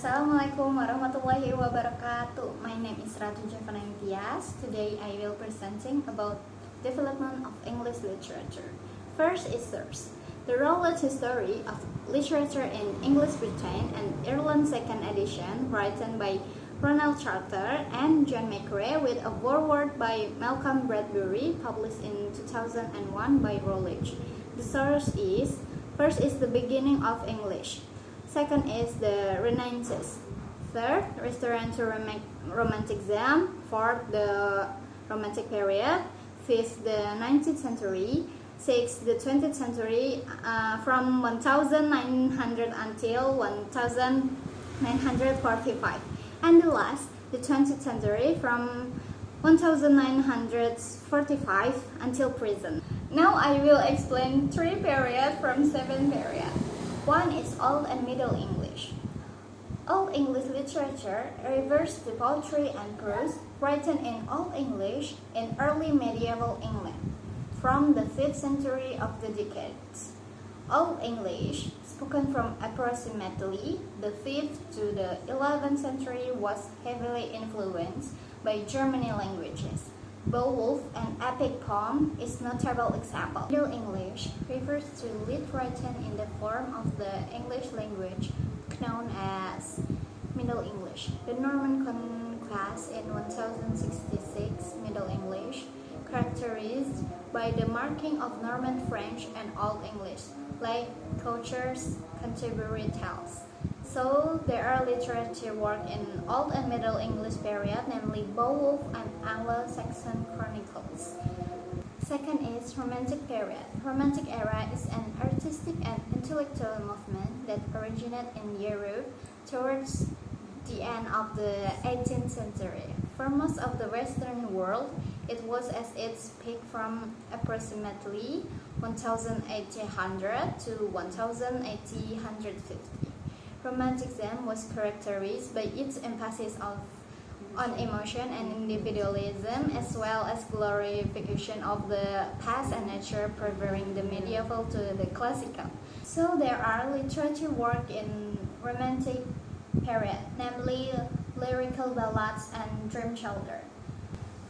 Assalamualaikum warahmatullahi wabarakatuh. My name is Ratu Jevon. Today I will presenting about development of English literature. First is thirst. The relative history of literature in English Britain and Ireland second edition, written by Ronald Charter and John McRae with a foreword by Malcolm Bradbury, published in 2001 by Routledge. The source is: first is the beginning of English. Second is the Renaissance. Third, return to Romanticism. Fourth, the Romantic period. Fifth, the 19th century. Sixth, the 20th century, from 1900 until 1945. And the last, the 20th century, from 1945 until present. Now I will explain three periods from seven periods. One is Old and Middle English. Old English literature refers to poetry and prose written in Old English in early medieval England, from the 5th century of the decades. Old English, spoken from approximately the 5th to the 11th century, was heavily influenced by Germanic languages. Beowulf, an epic poem, is notable example. Middle English refers to lit writing in the form of the English language known as Middle English. The Norman conquest in 1066 Middle English, characterized by the marking of Norman French and Old English, like Coucher's contemporary tales. So there are literature work in Old and Middle English period, namely Beowulf and Anglo-Saxon chronicles. Second is Romantic period. Romantic era is an artistic and intellectual movement that originated in Europe towards the end of the 18th century. For most of the Western world, it was at its peak from approximately 1800 to 1850. Romanticism was characterized by its emphasis on emotion and individualism, as well as glorification of the past and nature, preferring the medieval to the classical. So there are literature work in Romantic period, namely lyrical ballads and dream children.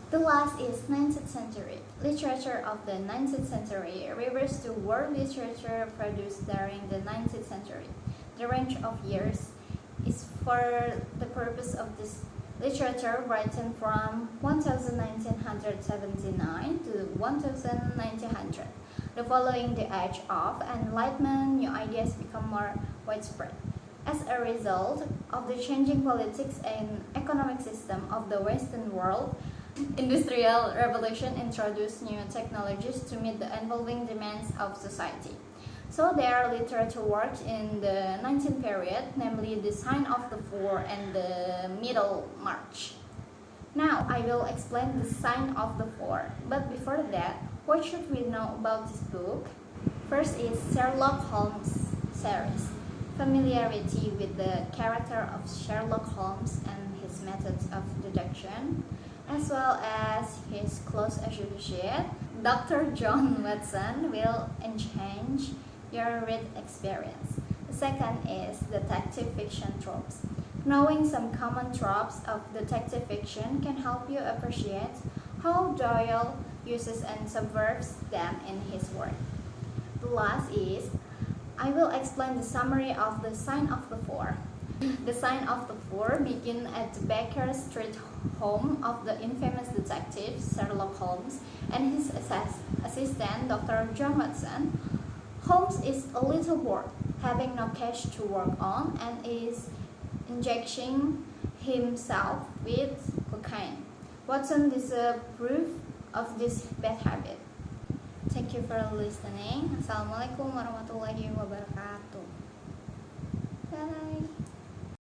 The last is 19th century. Literature of the 19th century refers to world literature produced during the 19th century. The range of years is for the purpose of this literature written from 1979 to 1900. The following the age of enlightenment, new ideas become more widespread. As a result of the changing politics and economic system of the Western world, Industrial Revolution introduced new technologies to meet the evolving demands of society. So there are literature works in the 19th period, namely the Sign of the Four and the Middle March. Now I will explain the Sign of the Four, but before that, what should we know about this book? First is Sherlock Holmes series. Familiarity with the character of Sherlock Holmes and his methods of deduction, as well as his close associate, Dr. John Watson, will enhance your read experience. The second is detective fiction tropes. Knowing some common tropes of detective fiction can help you appreciate how Doyle uses and subverts them in his work. The last is, I will explain the summary of the Sign of the Four. The Sign of the Four begins at the Baker Street home of the infamous detective Sherlock Holmes and his assistant Dr. John Watson. Holmes is a little bored, having no cash to work on, and is injecting himself with cocaine. Watson disapproves of this bad habit. Thank you for listening. Assalamualaikum warahmatullahi wabarakatuh. Bye.